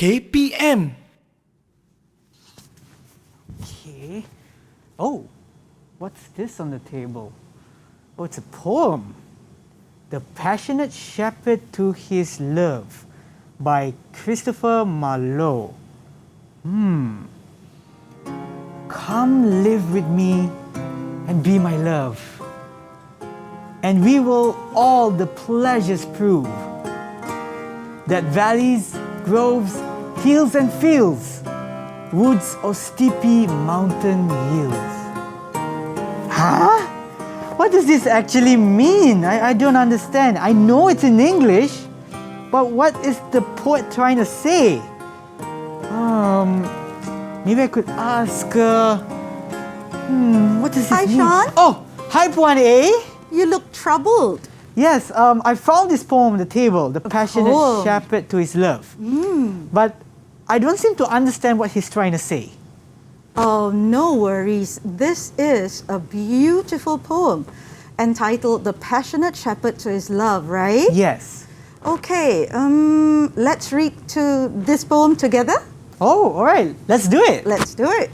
KPM. Okay. Oh, what's this on the table? Oh, it's a poem. The Passionate Shepherd to His Love by Christopher Marlowe. Come live with me and be my love, and we will all the pleasures prove, that valleys, groves, hills and fields, woods or steepy mountain yields. Huh? What does this actually mean? I don't understand. I know it's in English, but what is the poet trying to say? Maybe I could ask, what does this Hi, mean? Sean. Oh, hi, Puan A. You look troubled. Yes, I found this poem on the table, The Passionate Shepherd to His Love. But I don't seem to understand what he's trying to say. Oh, no worries. This is a beautiful poem entitled The Passionate Shepherd to His Love, right? Yes. Okay, let's read to this poem together. Oh, all right. Let's do it. Let's do it.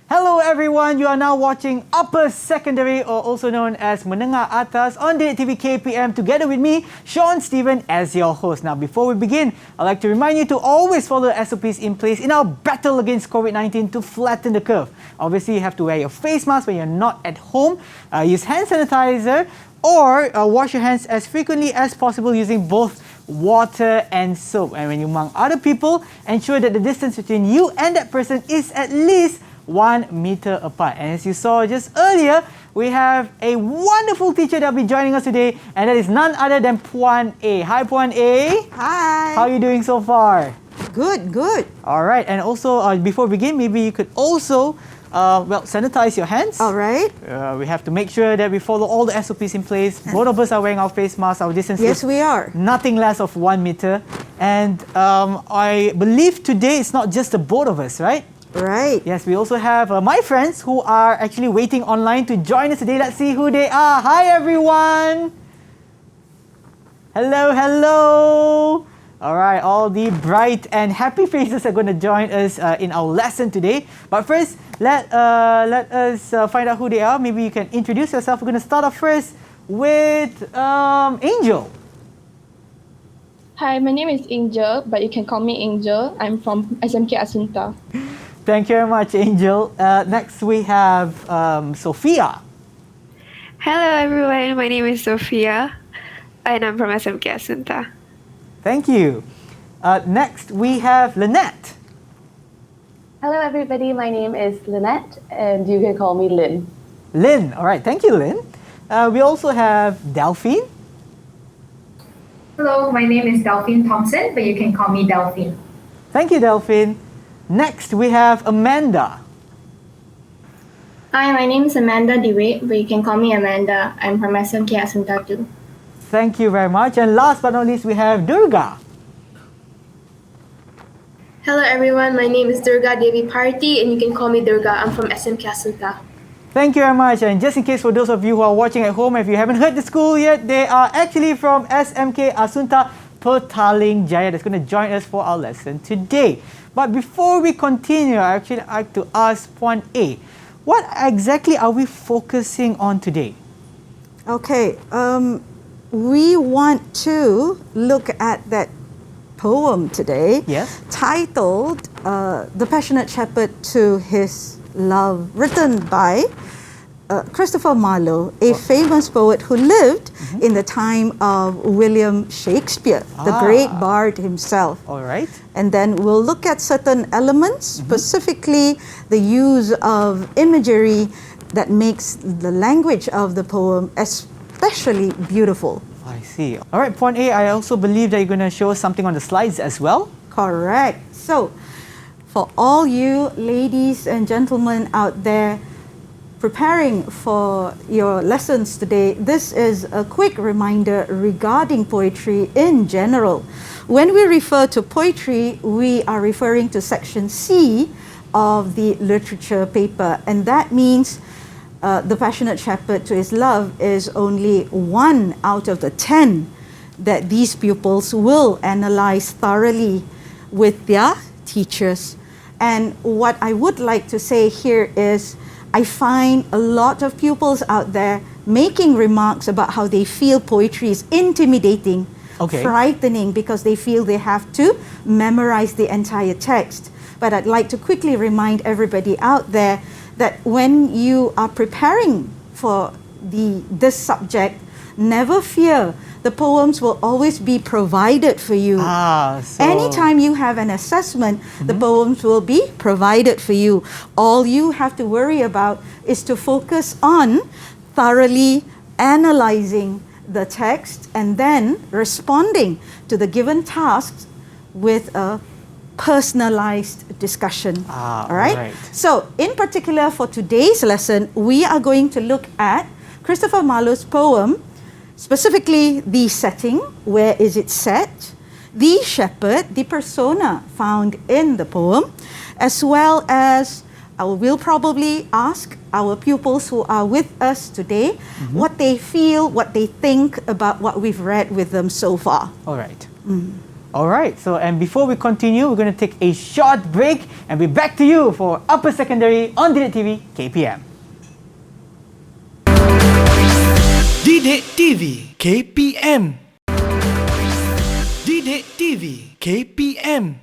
Hello everyone, you are now watching Upper Secondary, or also known as Menengah Atas, on Didik TV KPM, together with me, Sean Stephen, as your host. Now, before we begin, I'd like to remind you to always follow the SOPs in place in our battle against COVID-19 to flatten the curve. Obviously, you have to wear your face mask when you're not at home, use hand sanitizer, or wash your hands as frequently as possible using both water and soap. And when you among other people, ensure that the distance between you and that person is at least 1 meter apart. And as you saw just earlier, we have a wonderful teacher that will be joining us today, and that is none other than Puan A. Hi, Puan A. Hi. How are you doing so far? Good, good. All right. And also, before we begin, maybe you could also sanitize your hands. All right. We have to make sure that we follow all the SOPs in place. Both of us are wearing our face masks. Our distance Yes, is we are. nothing less of 1 meter. And I believe today it's not just the both of us, right? Right. Yes, we also have my friends who are actually waiting online to join us today. Let's see who they are. Hi, everyone. Hello, hello. All right, all the bright and happy faces are going to join us in our lesson today. But first, let us find out who they are. Maybe you can introduce yourself. We're going to start off first with Angel. Hi, my name is Angel, but you can call me Angel. I'm from SMK Asunta. Thank you very much, Angel. Next, we have Sophia. Hello everyone, my name is Sophia and I'm from SMK Asunta. Thank you. Next, we have Lynette. Hello everybody, my name is Lynette and you can call me Lynn. Lynn, all right, thank you, Lynn. We also have Delphine. Hello, my name is Delphine Thompson, but you can call me Delphine. Thank you, Delphine. Next, we have Amanda. Hi, my name is Amanda Dewey, but you can call me Amanda. I'm from SMK Asunta too. Thank you very much. And last but not least, we have Durga. Hello everyone, my name is Durga Devi Party and you can call me Durga. I'm from SMK Asunta. Thank you very much. And just in case for those of you who are watching at home, if you haven't heard the school yet, they are actually from SMK Asunta Petaling Jaya that's going to join us for our lesson today. But before we continue, I actually like to ask Puan A, what exactly are we focusing on today? Okay, we want to look at that poem today, yes, titled The Passionate Shepherd to His Love, written by Christopher Marlowe, a famous poet who lived in the time of William Shakespeare, the great bard himself. All right. And then we'll look at certain elements, specifically the use of imagery that makes the language of the poem especially beautiful. I see. All right, Puan A, I also believe that you're going to show us something on the slides as well. Correct. So, for all you ladies and gentlemen out there preparing for your lessons today, this is a quick reminder regarding poetry in general. When we refer to poetry, we are referring to section C of the literature paper, and that means the passionate shepherd to his love is only 1 out of the 10 that these pupils will analyze thoroughly with their teachers. And what I would like to say here is, I find a lot of pupils out there making remarks about how they feel poetry is intimidating, frightening, because they feel they have to memorize the entire text. But I'd like to quickly remind everybody out there that when you are preparing for this subject, never fear. The poems will always be provided for you. Anytime you have an assessment, the poems will be provided for you. All you have to worry about is to focus on thoroughly analyzing the text and then responding to the given tasks with a personalized discussion. All right? So, in particular for today's lesson, we are going to look at Christopher Marlowe's poem, specifically the setting, where is it set, the shepherd, the persona found in the poem, as well as we'll probably ask our pupils who are with us today what they feel, what they think about what we've read with them so far. All right. All right, so and before we continue, we're going to take a short break and be back to you for Upper Secondary on Didik TV KPM. Didik TV KPM. Didik TV KPM.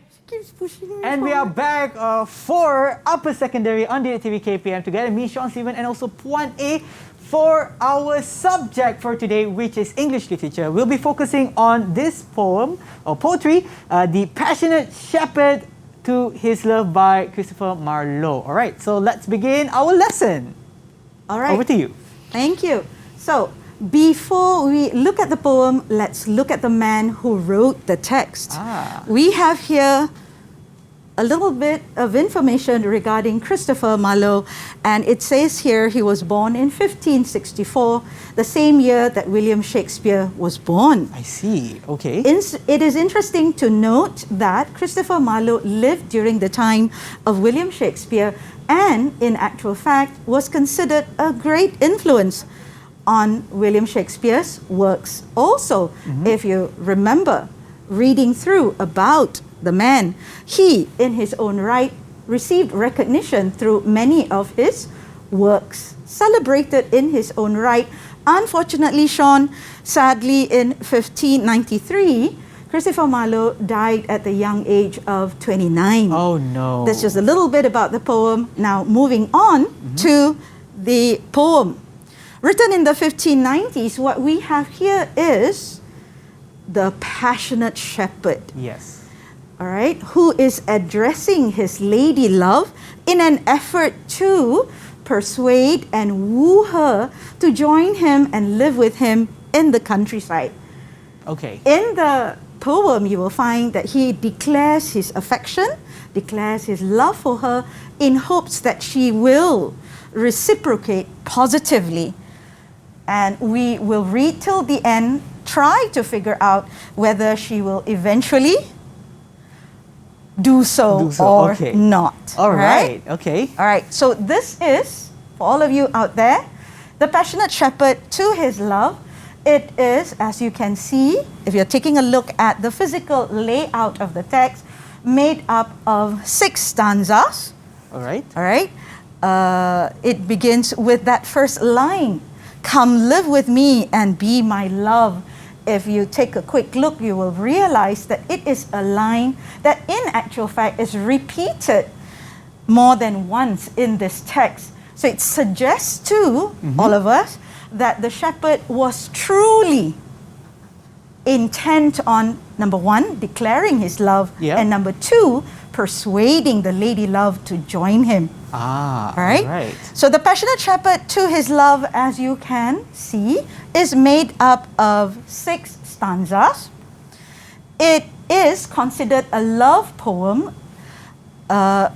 And we are back for Upper Secondary on Didik TV KPM together, me, Sean, Steven, and also Puan A, for our subject for today, which is English literature. We'll be focusing on this poem or poetry, The Passionate Shepherd to His Love by Christopher Marlowe. All right, so let's begin our lesson. All right. Over to you. Thank you. So, before we look at the poem, let's look at the man who wrote the text. We have here a little bit of information regarding Christopher Marlowe, and it says here he was born in 1564, the same year that William Shakespeare was born. I see, okay. It is interesting to note that Christopher Marlowe lived during the time of William Shakespeare, and in actual fact was considered a great influence on William Shakespeare's works. Also, if you remember reading through about the man, he, in his own right, received recognition through many of his works, celebrated in his own right. Unfortunately, Sean, sadly, in 1593, Christopher Marlowe died at the young age of 29. Oh no. That's just a little bit about the poem. Now, moving on to the poem. Written in the 1590s, what we have here is the passionate shepherd. Yes. All right, who is addressing his lady love in an effort to persuade and woo her to join him and live with him in the countryside. Okay. In the poem, you will find that he declares his affection, declares his love for her in hopes that she will reciprocate positively. And we will read till the end, try to figure out whether she will eventually do so or not. All right, okay. All right, so this is, for all of you out there, the passionate shepherd to his love. It is, as you can see, if you're taking a look at the physical layout of the text, made up of 6 stanzas. All right. All right. It begins with that first line, "Come live with me and be my love." If you take a quick look, you will realize that it is a line that in actual fact is repeated more than once in this text. So it suggests to all of us that the shepherd was truly intent on, number 1, declaring his love, and number 2, persuading the lady love to join him. All right? right. So the passionate shepherd to his love, as you can see, is made up of 6 stanzas. It is considered a love poem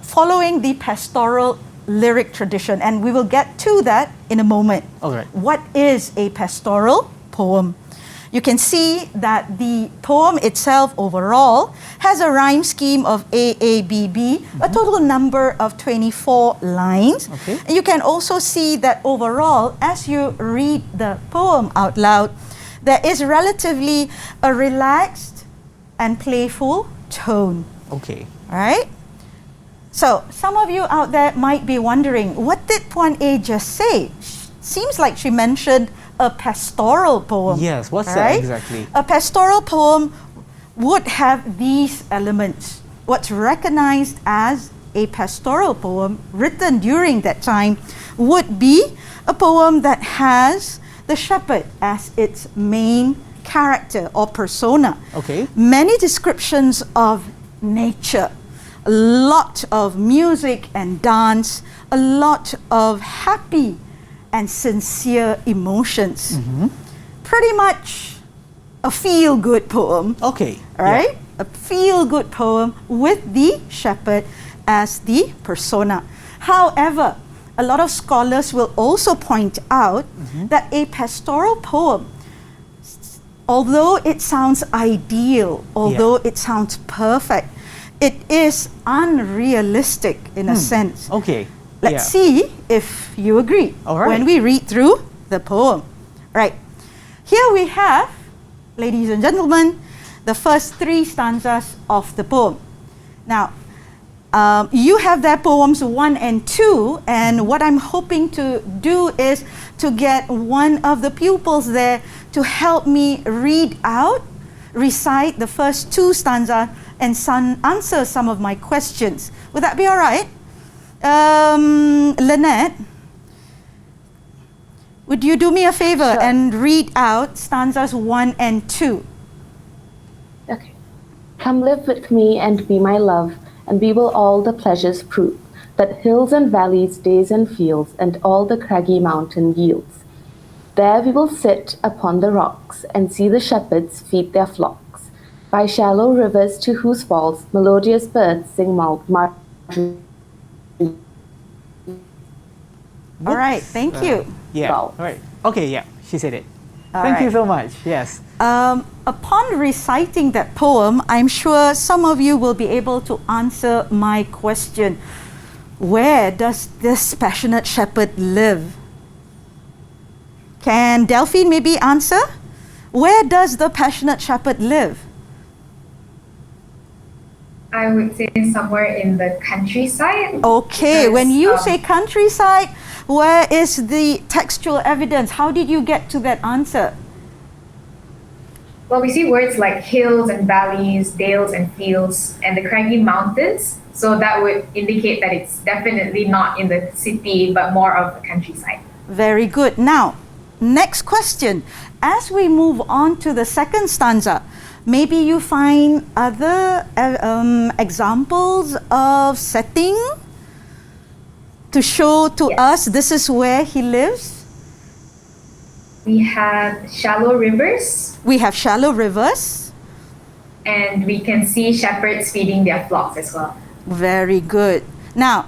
following the pastoral lyric tradition, and we will get to that in a moment. All right. What is a pastoral poem? You can see that the poem itself overall has a rhyme scheme of AABB, a total number of 24 lines. Okay. And you can also see that overall, as you read the poem out loud, there is relatively a relaxed and playful tone. Okay. Right? So, some of you out there might be wondering, what did Puan A just say? Seems like she mentioned a pastoral poem. Yes, what's that right? exactly? A pastoral poem would have these elements. What's recognized as a pastoral poem written during that time would be a poem that has the shepherd as its main character or persona. Okay. Many descriptions of nature, a lot of music and dance, a lot of happy and sincere emotions. Pretty much a feel-good poem. Okay. Right? A feel-good poem with the shepherd as the persona. However, a lot of scholars will also point out that a pastoral poem, although it sounds ideal, although it sounds perfect, it is unrealistic in a sense. Okay. Let's see if you agree All right. when we read through the poem. Right. Here we have, ladies and gentlemen, the first 3 stanzas of the poem. Now, you have their poems 1 and 2, and what I'm hoping to do is to get one of the pupils there to help me read out, recite the first 2 stanzas, and answer some of my questions. Would that be all right? Lynette, would you do me a favor and read out stanzas 1 and 2? Okay. Come live with me and be my love, and we will all the pleasures prove, that hills and valleys, days and fields, and all the craggy mountain yields. There we will sit upon the rocks, and see the shepherds feed their flocks, by shallow rivers to whose falls melodious birds sing Marjorie. All right, thank you. Yeah. Wow. All right. Okay, yeah, she said it. All Thank you right. so much. Yes. Upon reciting that poem, I'm sure some of you will be able to answer my question. Where does this passionate shepherd live? Can Delphine maybe answer? Where does the passionate shepherd live? I would say somewhere in the countryside. Okay, Because, when you say countryside, where is the textual evidence? How did you get to that answer? Well, we see words like hills and valleys, dales and fields, and the craggy mountains. So that would indicate that it's definitely not in the city, but more of the countryside. Very good. Now, next question. As we move on to the second stanza, maybe you find other examples of setting to show to us this is where he lives. We have shallow rivers, We have shallow rivers. and we can see shepherds feeding their flocks as well. Very good. Now,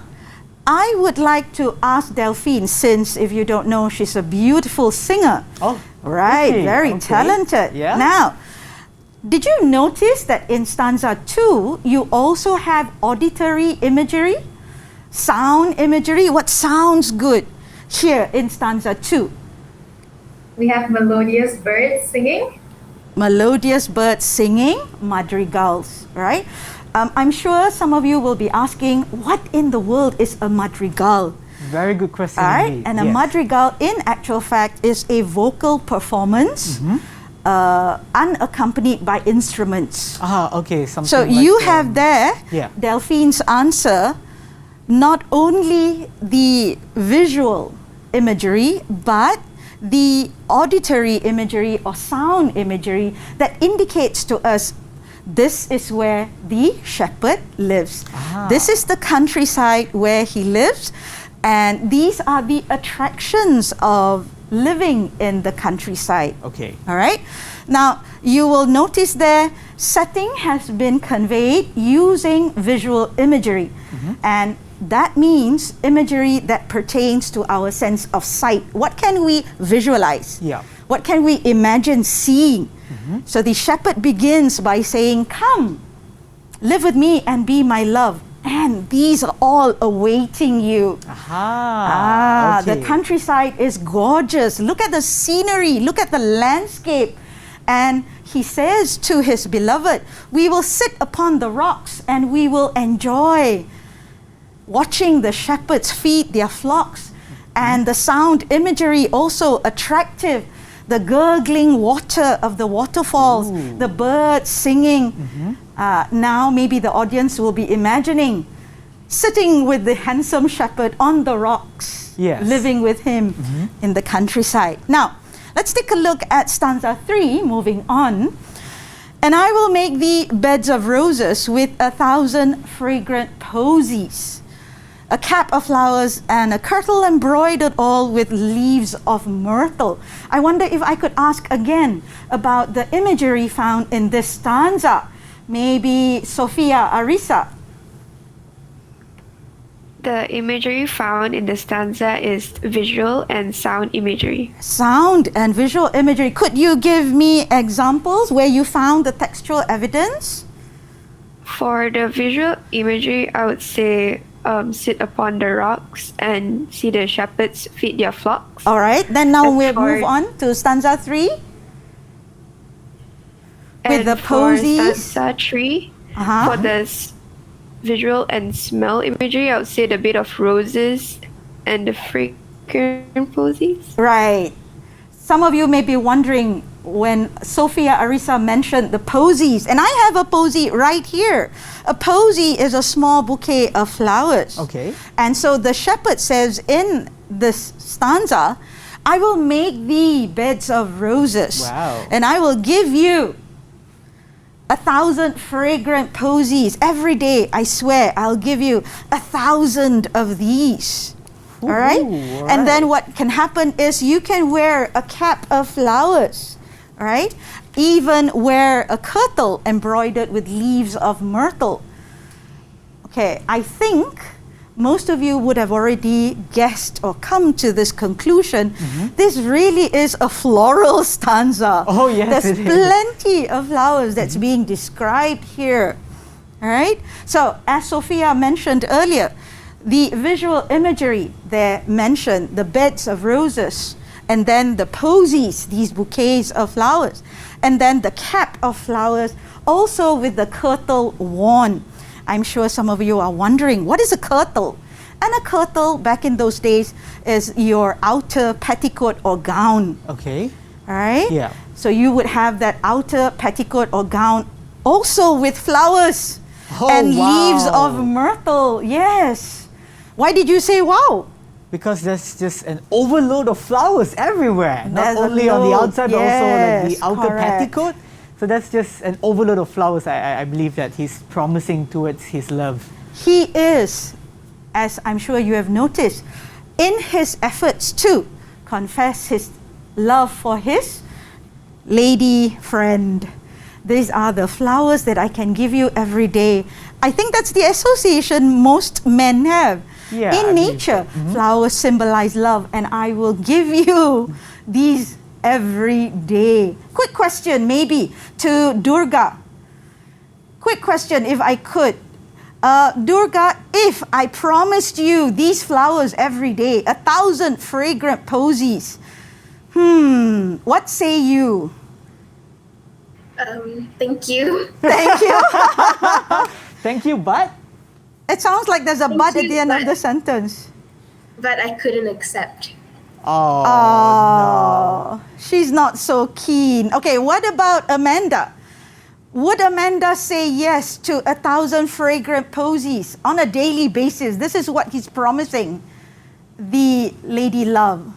I would like to ask Delphine, since if you don't know, she's a beautiful singer. Oh, Right, okay, very okay. talented. Yeah. Now, did you notice that in stanza 2, you also have auditory imagery? Sound imagery? What sounds good here in stanza 2? We have melodious birds singing. Melodious birds singing, madrigals, right? I'm sure some of you will be asking, what in the world is a madrigal? Very good question. All right, indeed. and a Yes. madrigal in actual fact is a vocal performance unaccompanied by instruments. Ah, okay. Something So like, you have there yeah. Delphine's answer, not only the visual imagery, but the auditory imagery or sound imagery that indicates to us this is where the shepherd lives. This is the countryside where he lives, and these are the attractions of living in the countryside. Okay. All right. Now, you will notice there, setting has been conveyed using visual imagery. And that means imagery that pertains to our sense of sight. What can we visualize? Yeah. What can we imagine seeing? So the shepherd begins by saying, "Come, live with me and be my love. And these are all awaiting you." Aha. The Okay. countryside is gorgeous. Look at the scenery, look at the landscape. And he says to his beloved, "We will sit upon the rocks and we will enjoy watching the shepherds feed their flocks." And the sound imagery also attractive. The gurgling water of the waterfalls, the birds singing. Now maybe the audience will be imagining sitting with the handsome shepherd on the rocks, Yes. living with him in the countryside. Now, let's take a look at stanza 3, moving on. "And I will make thee beds of roses with 1,000 fragrant posies, a cap of flowers and a kirtle embroidered all with leaves of myrtle." I wonder if I could ask again about the imagery found in this stanza. Maybe Sophia, Arisa. The imagery found in the stanza is visual and sound imagery. Sound and visual imagery. Could you give me examples where you found the textual evidence? For the visual imagery, I would say sit upon the rocks and see the shepherds feed their flocks. All right, then now And we'll for- move on to stanza 3. With And the for posies. stanza 3, Uh-huh. for the visual and smell imagery, I would say the bed of roses and the fragrant posies. Right. Some of you may be wondering when Sophia Arisa mentioned the posies, and I have a posy right here. A posy is a small bouquet of flowers. Okay. And so the shepherd says in this stanza, "I will make thee beds of roses, Wow. and I will give you 1,000 fragrant posies. Every day, I swear, I'll give you 1,000 of these." All right? Ooh, all And then right. what can happen is you can wear a cap of flowers. All right? Even wear a kirtle embroidered with leaves of myrtle. Okay, I think most of you would have already guessed or come to this conclusion. This really is a floral stanza. Oh, yes, There's it is. plenty of flowers that's being described here. All right? So, as Sophia mentioned earlier, the visual imagery there mentioned the beds of roses, and then the posies, these bouquets of flowers, and then the cap of flowers, also with the kirtle worn. I'm sure some of you are wondering, what is a kirtle? And a kirtle, back in those days, is your outer petticoat or gown. Okay. All right? Yeah. So you would have that outer petticoat or gown also with flowers and leaves wow. of myrtle. Yes. Why did you say wow? Because there's just an overload of flowers everywhere. There's Not a only on the load, outside, but also like the yes, outer correct. petticoat. So that's just an overload of flowers. I believe that he's promising towards his love. He is, as I'm sure you have noticed, in his efforts to confess his love for his lady friend. These are the flowers that I can give you every day. I think that's the association most men have. Yeah, I In believe nature, flowers symbolize love, and I will give you these every day. Quick question, maybe, to Durga. Quick question, if I could. Durga, if I promised you these flowers every day, 1,000 fragrant posies, what say you? Thank you. Thank you. Thank you, but It sounds like there's a Thank but at you, the end of but- the sentence. But I couldn't accept. oh, Oh, she's not so keen. Okay, what about Amanda? Would Amanda say yes to 1,000 fragrant posies on a daily basis? This is what he's promising the lady love.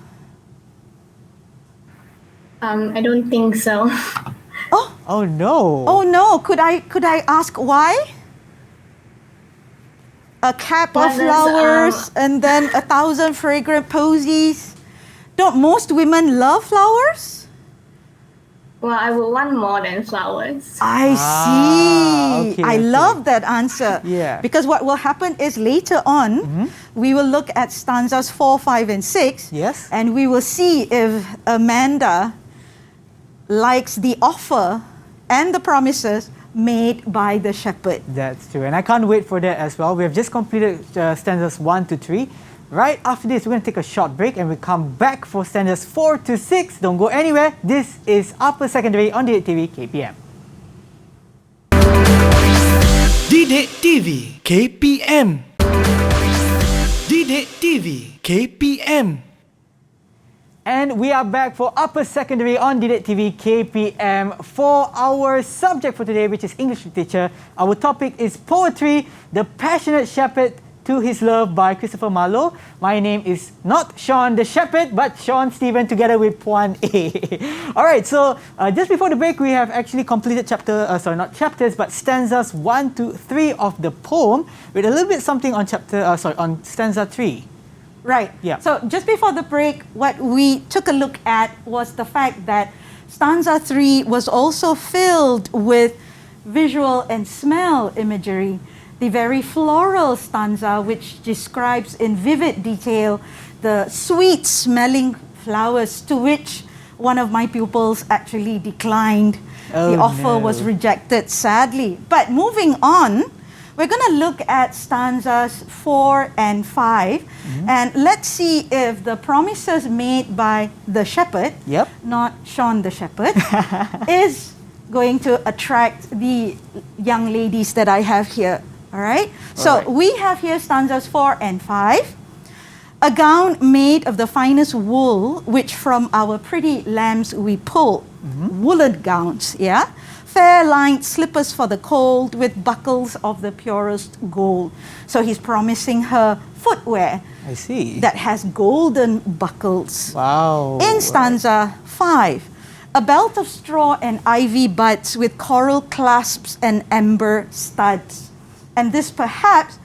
I don't think so. oh no. Oh no, could I ask why? A cap of Well, there's, flowers and then 1,000 fragrant posies. Don't most women love flowers? Well, I would want more than flowers. I see. okay, I okay. love that answer. Yeah. Because what will happen is later on, we will look at stanzas 4, 5, and 6. Yes. And we will see if Amanda likes the offer and the promises made by the shepherd. That's true. And I can't wait for that as well. We have just completed stanzas 1 to 3. Right after this, we're going to take a short break and we come back for stanzas 4 to 6. Don't go anywhere. This is Upper Secondary on Didik TV KPM. Didik TV KPM. Didik TV KPM. And we are back for Upper Secondary on Didik TV KPM for our subject for today, which is English literature. Our topic is poetry, The Passionate Shepherd to His Love by Christopher Marlowe. My name is not Sean the Shepherd, but Sean Stephen together with Puan A. Alright, so just before the break, we have actually completed not chapters, but stanzas 1 to 3 of the poem with a little bit something on on stanza 3. Right. Yeah. So just before the break, what we took a look at was the fact that stanza 3 was also filled with visual and smell imagery. The very floral stanza, which describes in vivid detail the sweet smelling flowers, to which one of my pupils actually declined. The offer was rejected, sadly. But moving on, we're going to look at stanzas 4 and 5, and let's see if the promises made by the shepherd, not Sean the shepherd, is going to attract the young ladies that I have here. All right? So we have here stanzas 4 and 5. A gown made of the finest wool, which from our pretty lambs we pull. Woolen gowns, yeah? Fair lined slippers for the cold with buckles of the purest gold. So he's promising her footwear. I see. That has golden buckles. Wow. In stanza 5, a belt of straw and ivy buds with coral clasps and amber studs. And this perhaps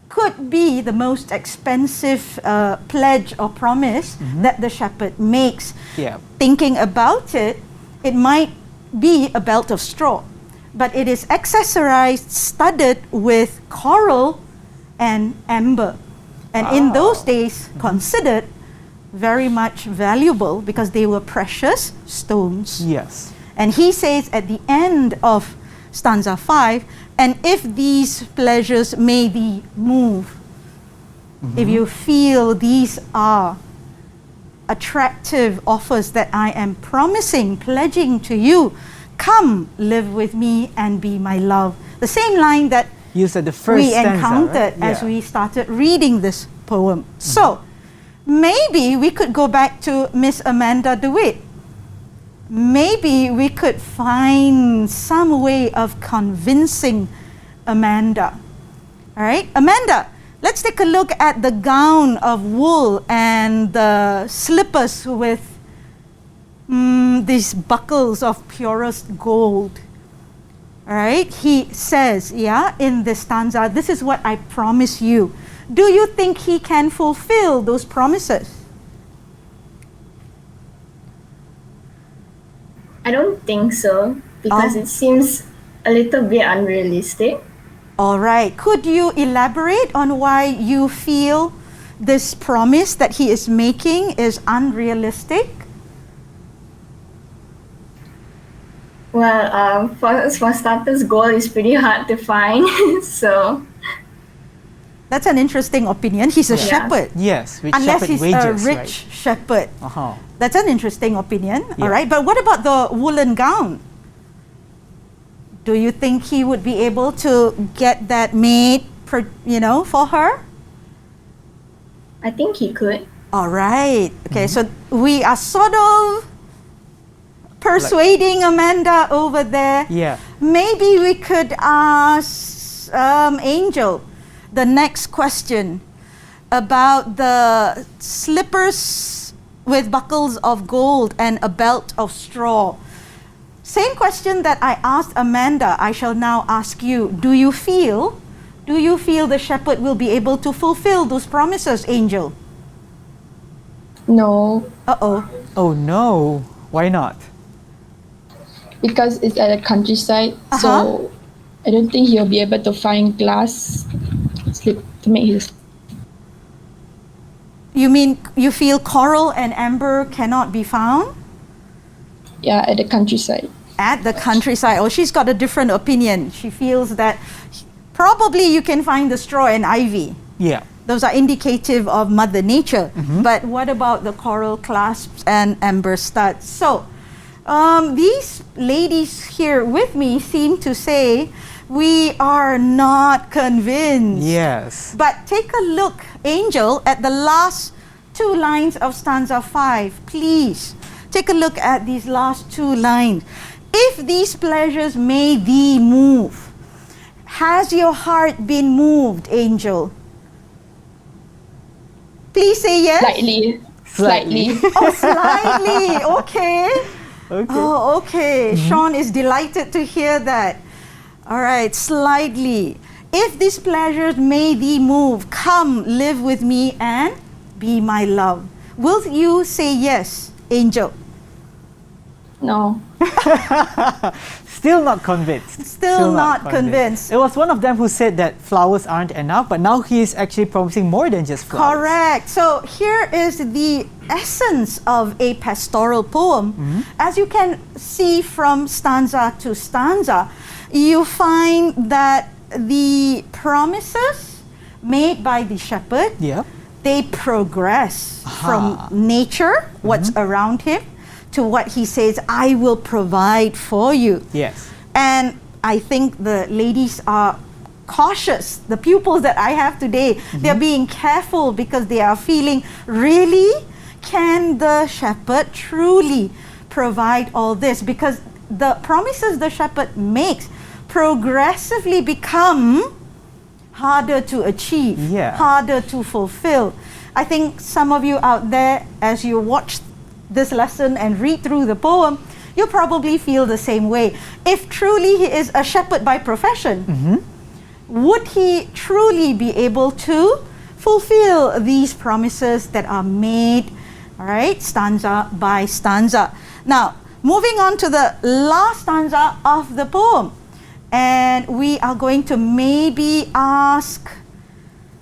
could be the most expensive pledge or promise that the shepherd makes. Yeah. Thinking about it, it might be a belt of straw, but it is accessorized, studded with coral and amber. And in those days, considered very much valuable because they were precious stones. Yes. And he says at the end of stanza 5, and if these pleasures may thee move, if you feel these are attractive offers that I am promising, pledging to you, come live with me and be my love. The same line that used at the first we stanza, encountered as we started reading this poem. So maybe we could go back to Miss Amanda DeWitt. Maybe we could find some way of convincing Amanda. All right, Amanda, let's take a look at the gown of wool and the slippers with these buckles of purest gold. All right, he says, in this stanza, this is what I promise you. Do you think he can fulfill those promises? I don't think so, because it seems a little bit unrealistic. All right. Could you elaborate on why you feel this promise that he is making is unrealistic? Well, for starters, gold is pretty hard to find, so... That's an interesting opinion. He's a shepherd. Yes, with unless shepherd he's wages, a rich shepherd. Uh-huh. That's an interesting opinion. All right. But what about the woolen gown? Do you think he would be able to get that made, for her? I think he could. All right. Okay, so we are sort of persuading Amanda over there. Yeah. Maybe we could ask Angel the next question about the slippers with buckles of gold and a belt of straw. Same question that I asked Amanda, I shall now ask you. Do you feel the shepherd will be able to fulfill those promises, Angel? No, Uh-oh. Oh no, why not? because it's at a countryside, so I don't think he'll be able to find glass slip to make his. You mean you feel coral and amber cannot be found? Yeah, at the countryside. At the countryside. Oh, she's got a different opinion. She feels that probably you can find the straw and ivy. Yeah. Those are indicative of Mother Nature. But what about the coral clasps and amber studs? So, these ladies here with me seem to say we are not convinced. Yes. But take a look, Angel, at the last two lines of stanza 5. Please take a look at these last two lines. If these pleasures may thee move, has your heart been moved, Angel? Please say yes. Slightly. Oh, slightly. Okay. Okay. Oh, okay. Sean is delighted to hear that. All right, slightly. If these pleasures may thee move, come live with me and be my love. Will you say yes, Angel? No. Still not convinced. Still not convinced. It was one of them who said that flowers aren't enough, but now he is actually promising more than just flowers. Correct. So here is the essence of a pastoral poem. As you can see from stanza to stanza, you find that the promises made by the shepherd, Yeah. they progress from nature, what's around him, to what he says, I will provide for you. Yes. And I think the ladies are cautious. The pupils that I have today, they're being careful because they are feeling, really? Can the shepherd truly provide all this? Because the promises the shepherd makes progressively become harder to achieve, harder to fulfill. I think some of you out there, as you watch this lesson and read through the poem, you'll probably feel the same way. If truly he is a shepherd by profession, would he truly be able to fulfill these promises that are made, all right, stanza by stanza? Now, moving on to the last stanza of the poem, and we are going to maybe ask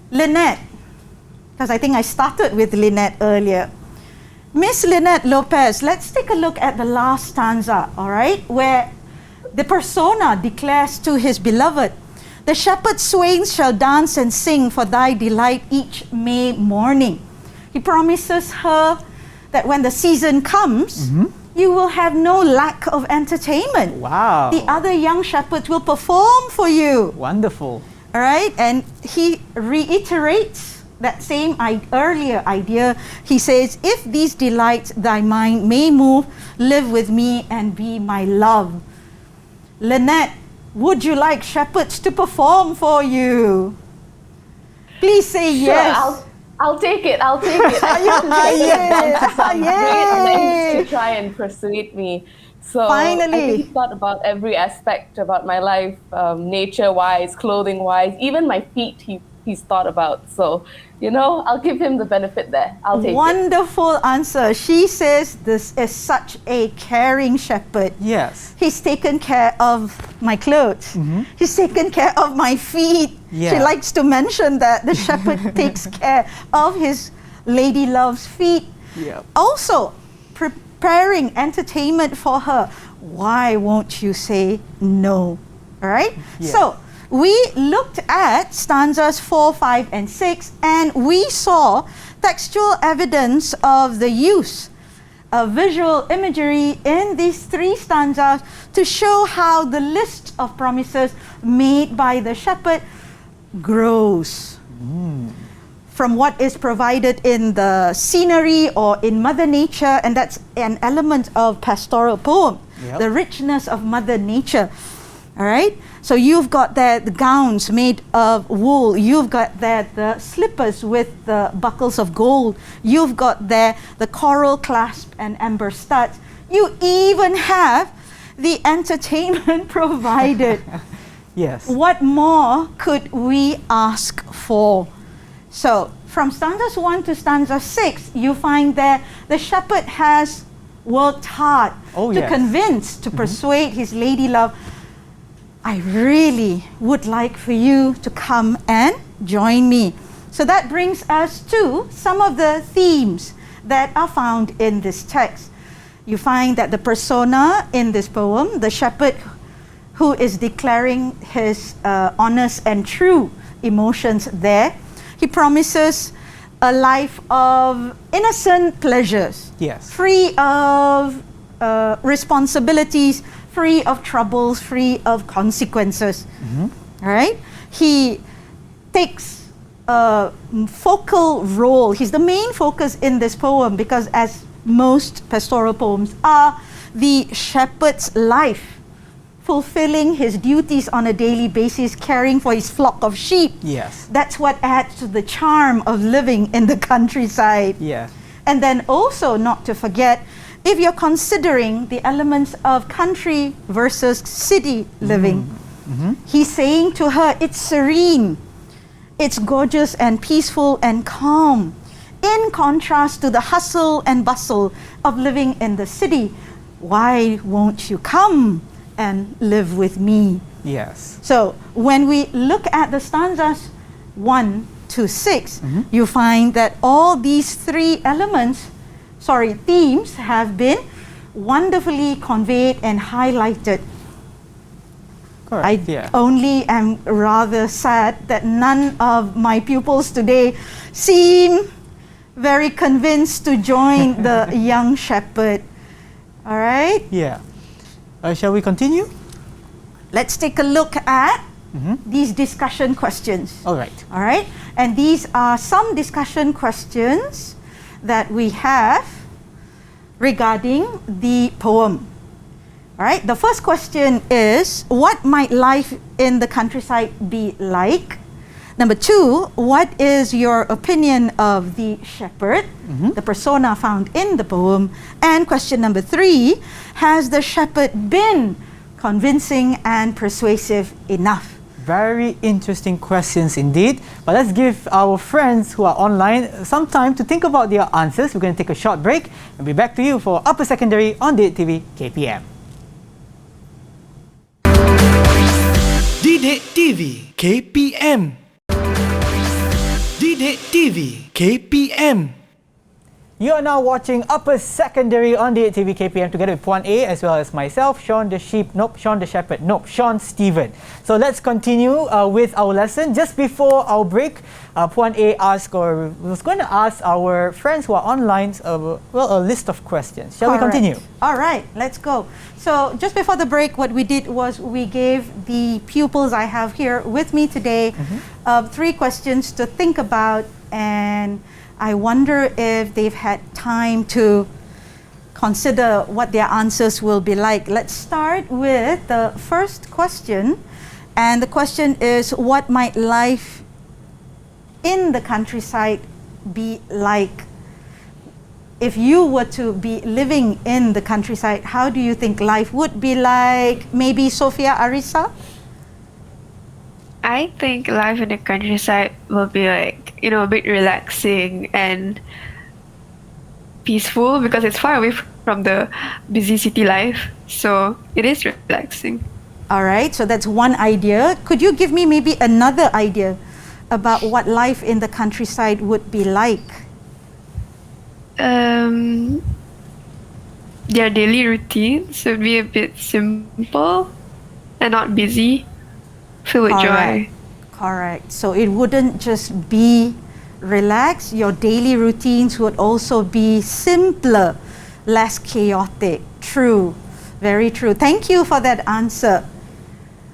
Lynette, because I think I started with Lynette earlier. Miss Lynette Lopez, let's take a look at the last stanza, all right, where the persona declares to his beloved, the shepherd swains shall dance and sing for thy delight each May morning. He promises her that when the season comes, you will have no lack of entertainment. Wow. The other young shepherds will perform for you. Wonderful. All right, and he reiterates that same earlier idea. He says, if these delights thy mind may move, live with me and be my love. Lynette, would you like shepherds to perform for you? Please say yes. I'll take it. I'll take it. Great to try and persuade me. So Finally. I think he thought about every aspect about my life, nature-wise, clothing-wise, even my feet. He's thought about. So, I'll give him the benefit there. I'll take it. Wonderful answer. She says this is such a caring shepherd. Yes. He's taken care of my clothes. He's taken care of my feet. Yeah. She likes to mention that the shepherd takes care of his lady love's feet. Yeah. Also, preparing entertainment for her. Why won't you say no? All right? Yeah. So, we looked at stanzas 4, 5, and 6, and we saw textual evidence of the use of visual imagery in these three stanzas to show how the list of promises made by the shepherd grows from what is provided in the scenery or in Mother Nature, and that's an element of pastoral poem, the richness of Mother Nature. All right, so you've got there the gowns made of wool. You've got there the slippers with the buckles of gold. You've got there the coral clasp and amber studs. You even have the entertainment provided. Yes. What more could we ask for? So from stanzas 1 to stanza 6, you find that the shepherd has worked hard to convince, to persuade his lady love, I really would like for you to come and join me. So that brings us to some of the themes that are found in this text. You find that the persona in this poem, the shepherd who is declaring his honest and true emotions there, he promises a life of innocent pleasures, free of responsibilities, free of troubles, free of consequences. Right? He takes a focal role. He's the main focus in this poem because, as most pastoral poems are, the shepherd's life, fulfilling his duties on a daily basis, caring for his flock of sheep. Yes. That's what adds to the charm of living in the countryside. Yeah. And then also, not to forget, if you're considering the elements of country versus city living, he's saying to her, it's serene, it's gorgeous and peaceful and calm, in contrast to the hustle and bustle of living in the city. Why won't you come and live with me? Yes. So when we look at the stanzas 1 to 6, you find that all these three themes have been wonderfully conveyed and highlighted. Correct. I only am rather sad that none of my pupils today seem very convinced to join the young shepherd. All right? Yeah. Shall we continue? Let's take a look at these discussion questions. All right. All right? And these are some discussion questions that we have regarding the poem. All right? The first question is, what might life in the countryside be like? Number 2, what is your opinion of the shepherd, the persona found in the poem? And question number 3, has the shepherd been convincing and persuasive enough? Very interesting questions indeed. But let's give our friends who are online some time to think about their answers. We're going to take a short break and be back to you for Upper Secondary on Date TV KPM. Didik TV KPM. Didik TV KPM. You are now watching Upper Secondary on Date TV KPM together with Puan A as well as myself, Sean the Shepherd, Sean Stephen. So let's continue with our lesson. Just before our break, Puan A was going to ask our friends who are online a list of questions. Shall we continue? All right, let's go. So just before the break, what we did was we gave the pupils I have here with me today 3 questions to think about, and I wonder if they've had time to consider what their answers will be like. Let's start with the first question. And the question is, what might life in the countryside be like? If you were to be living in the countryside, how do you think life would be like? Maybe Sophia Arisa? I think life in the countryside will be like, a bit relaxing and peaceful because it's far away from the busy city life. So it is relaxing. All right, so that's one idea. Could you give me maybe another idea about what life in the countryside would be like? Their daily routines would be a bit simple and not busy, filled with joy. Correct. So it wouldn't just be relaxed, your daily routines would also be simpler, less chaotic. True. Very true. Thank you for that answer.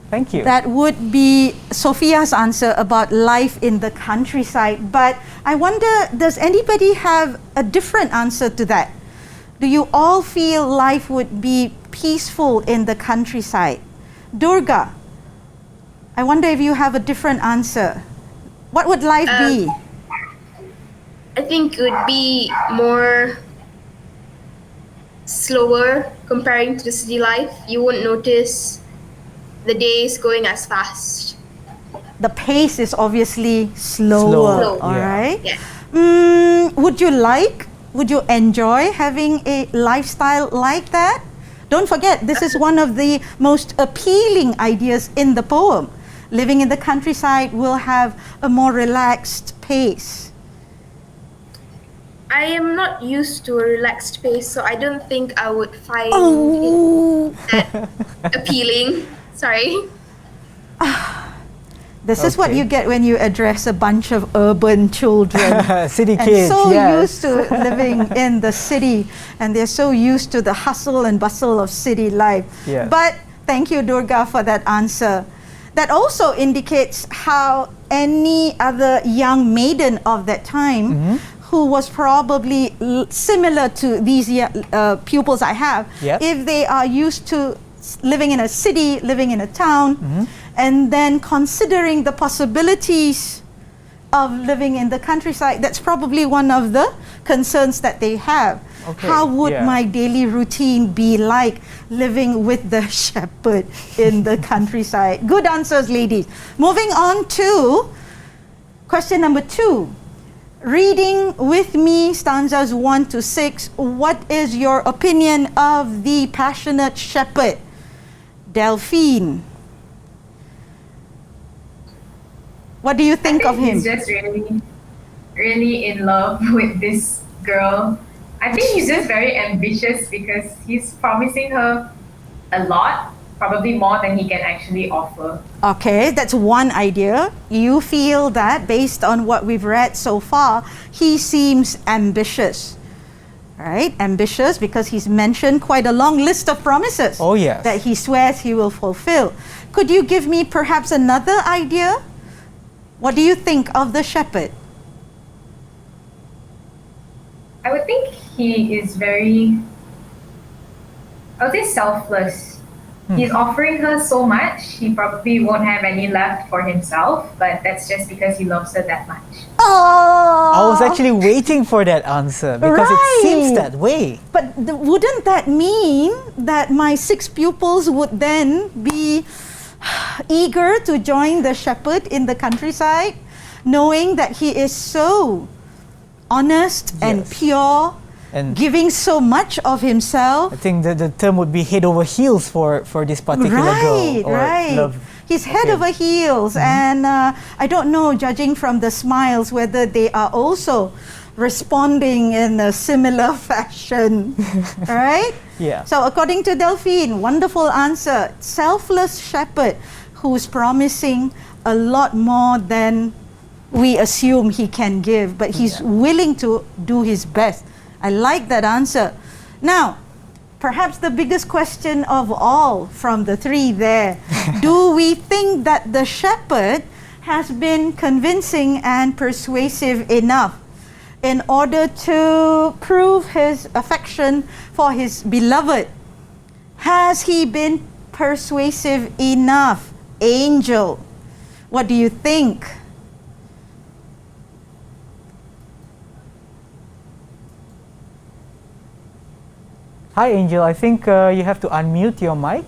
Thank you. That would be Sophia's answer about life in the countryside. But I wonder, does anybody have a different answer to that? Do you all feel life would be peaceful in the countryside? Durga, I wonder if you have a different answer. What would life be? I think it would be more slower comparing to the city life. You wouldn't notice the days going as fast. the pace is obviously slower. Slow. All right. Yeah. Would you enjoy having a lifestyle like that? Don't forget, this is one of the most appealing ideas in the poem. Living in the countryside will have a more relaxed pace. I am not used to a relaxed pace, so I don't think I would find Oh. it that appealing. Sorry. This is what Okay. you get when you address a bunch of urban children. City And kids, so yes. used to living in the city, and they're so used to the hustle and bustle of city life. Yes. But thank you, Durga, for that answer. That also indicates how any other young maiden of that time who was probably similar to these pupils I have, Yep. if they are used to living in a city, living in a town, and then considering the possibilities of living in the countryside, that's probably one of the concerns that they have. Okay, How would yeah. my daily routine be like living with the shepherd in the countryside? Good answers, ladies. Moving on to question number 2. Reading with me stanzas 1 to 6. What is your opinion of the passionate shepherd? Delphine. What do you think of him? He's just really, really in love with this girl. I think he's just very ambitious because he's promising her a lot, probably more than he can actually offer. Okay, that's one idea. You feel that based on what we've read so far, he seems ambitious. Right? Ambitious because he's mentioned quite a long list of promises Oh, yes. that he swears he will fulfill. Could you give me perhaps another idea? What do you think of the shepherd? I would think he is very, I would say selfless. He's offering her so much, he probably won't have any left for himself, but that's just because he loves her that much. Oh, I was actually waiting for that answer because it seems Right. that way. But wouldn't that mean that my 6 pupils would then be eager to join the shepherd in the countryside, knowing that he is so honest and Yes. pure, And giving so much of himself? I think the term would be head over heels for this particular Right, girl. Or right. love. He's head Okay. over heels, and I don't know, judging from the smiles, whether they are also responding in a similar fashion. Right? Yeah. So, according to Delphine, wonderful answer. Selfless shepherd who's promising a lot more than we assume he can give, but he's willing to do his best. I like that answer. Now, perhaps the biggest question of all from the 3 there. Do we think that the shepherd has been convincing and persuasive enough in order to prove his affection for his beloved? Has he been persuasive enough? Angel, what do you think? Hi, Angel. I think you have to unmute your mic.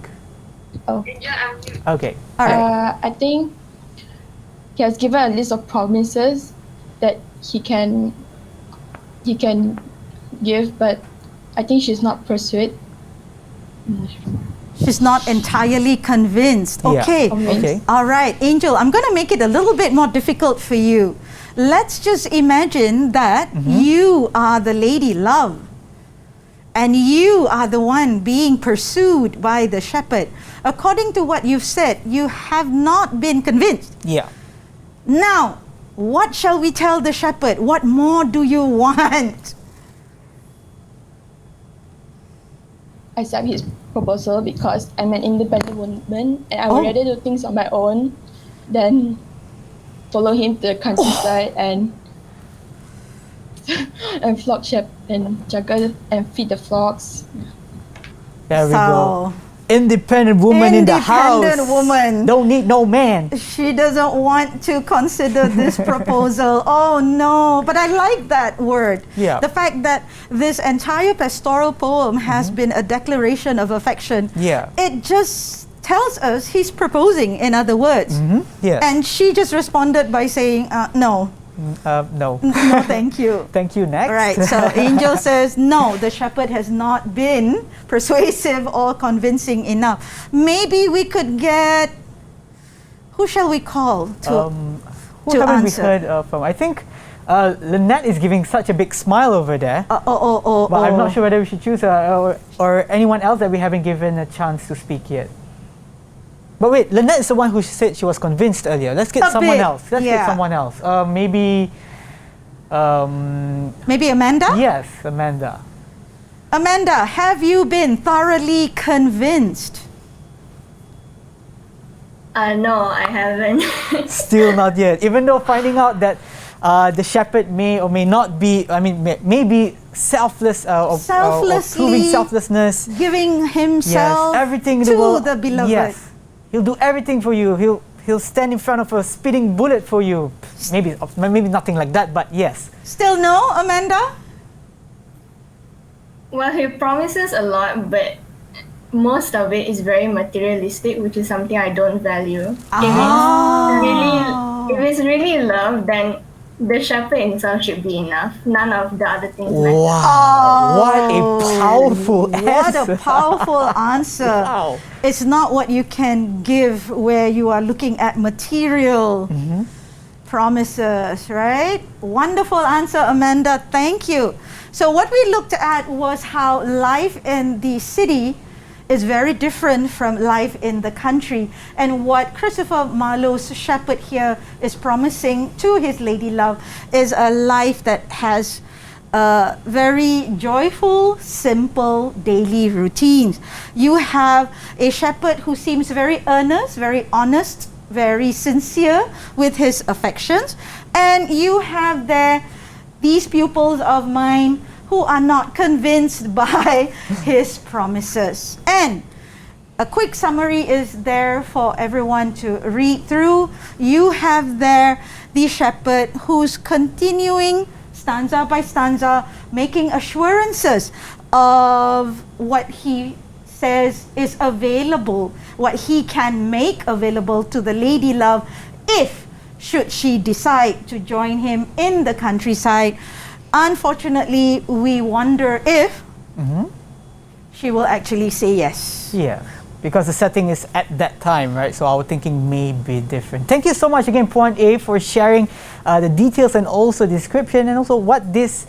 Oh. Okay. All right. I think he has given a list of promises that he can give, but I think she's not persuaded. She's not entirely convinced. Yeah. Okay. Okay. All right, Angel, I'm going to make it a little bit more difficult for you. Let's just imagine that you are the lady love and you are the one being pursued by the shepherd. According to what you've said, you have not been convinced. Yeah. Now, what shall we tell the shepherd? What more do you want? Accept his proposal because I'm an independent woman and I would Oh. rather do things on my own than follow him to the countryside and flock sheep and juggle and feed the flocks. There we go. So, Independent woman in the house. Independent woman. Don't need no man. she doesn't want to consider this proposal. Oh no, but I like that word. Yeah. The fact that this entire pastoral poem has been a declaration of affection. Yeah. It just tells us he's proposing, in other words. Yes. And she just responded by saying, no. No. No, thank you. Thank you. Next. Right, so Angel says, no, the shepherd has not been persuasive or convincing enough. Maybe we could get, who shall we call to Who haven't we answer? heard from? I think Lynette is giving such a big smile over there. But I'm not sure whether we should choose her or anyone else that we haven't given a chance to speak yet. But wait, Lynette is the one who said she was convinced earlier. Let's get someone else. Let's get someone else. Maybe Amanda? Yes, Amanda. Amanda, have you been thoroughly convinced? No, I haven't. Still not yet. Even though finding out that the shepherd may or may not be, may be selfless, or proving selflessness, giving himself everything in to the world. the beloved. Yes, he'll do everything for you. He'll stand in front of a spitting bullet for you. Maybe nothing like that, but yes. Still no, Amanda? Well, he promises a lot, but most of it is very materialistic, which is something I don't value. If it's really love, then the shepherd himself should be enough. None of the other things matter. Wow! What a powerful answer! What a powerful answer! Wow. It's not what you can give where you are looking at material promises, right? Wonderful answer, Amanda. Thank you. So what we looked at was how life in the city is very different from life in the country, and what Christopher Marlowe's shepherd here is promising to his lady love is a life that has very joyful, simple daily routines. You have a shepherd who seems very earnest, very honest, very sincere with his affections, and you have there these pupils of mine who are not convinced by his promises. And a quick summary is there for everyone to read through. You have there the shepherd who's continuing stanza by stanza, making assurances of what he says is available, what he can make available to the lady love if should she decide to join him in the countryside. Unfortunately, we wonder if she will actually say yes. Yeah, because the setting is at that time, right? So our thinking may be different. Thank you so much again, Puan A, for sharing the details and also description and also what this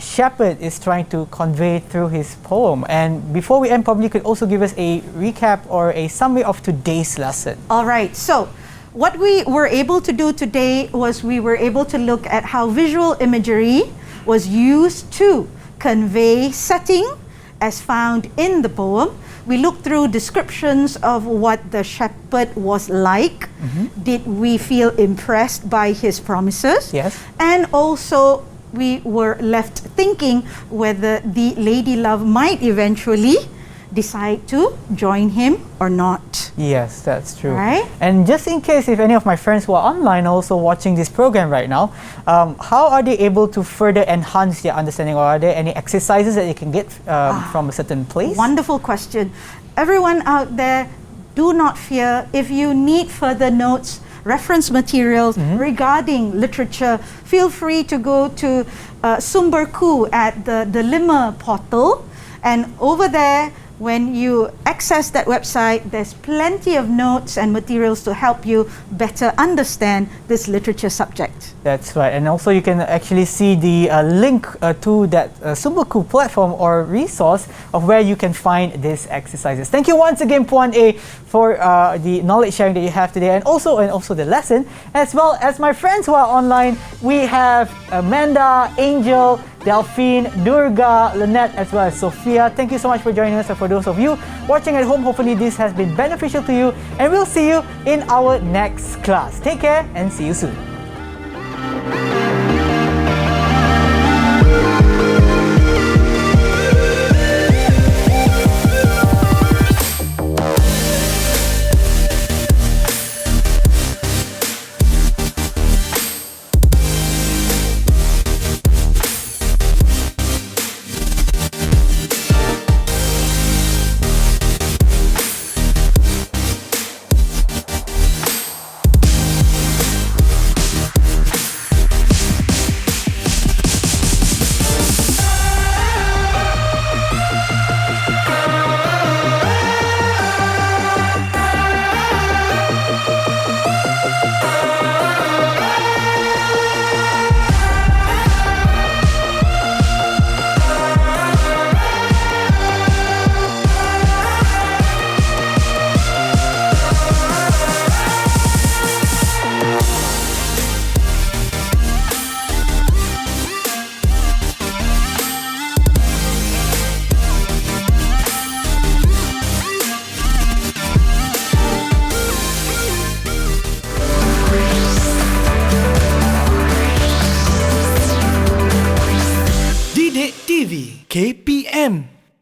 shepherd is trying to convey through his poem. And before we end, probably you could also give us a recap or a summary of today's lesson. All right, so what we were able to do today was we were able to look at how visual imagery was used to convey setting as found in the poem. We looked through descriptions of what the shepherd was like. Did we feel impressed by his promises? Yes. And also we were left thinking whether the lady love might eventually decide to join him or not. Yes, that's true. Right? And just in case if any of my friends who are online also watching this program right now, how are they able to further enhance their understanding, or are there any exercises that they can get from a certain place? Wonderful question. Everyone out there, do not fear. If you need further notes, reference materials regarding literature, feel free to go to Sumberku at the Lima portal, and over there, when you access that website, there's plenty of notes and materials to help you better understand this literature subject. That's right. And also you can actually see the link to that Sumberku platform or resource of where you can find these exercises. Thank you once again, Puan A, for the knowledge sharing that you have today, and also the lesson, as well as my friends who are online. We have Amanda, Angel, Delphine, Durga, Lynette, as well as Sophia. Thank you so much for joining us. And for those of you watching at home, hopefully this has been beneficial to you, and we'll see you in our next class. Take care and see you soon. KPM.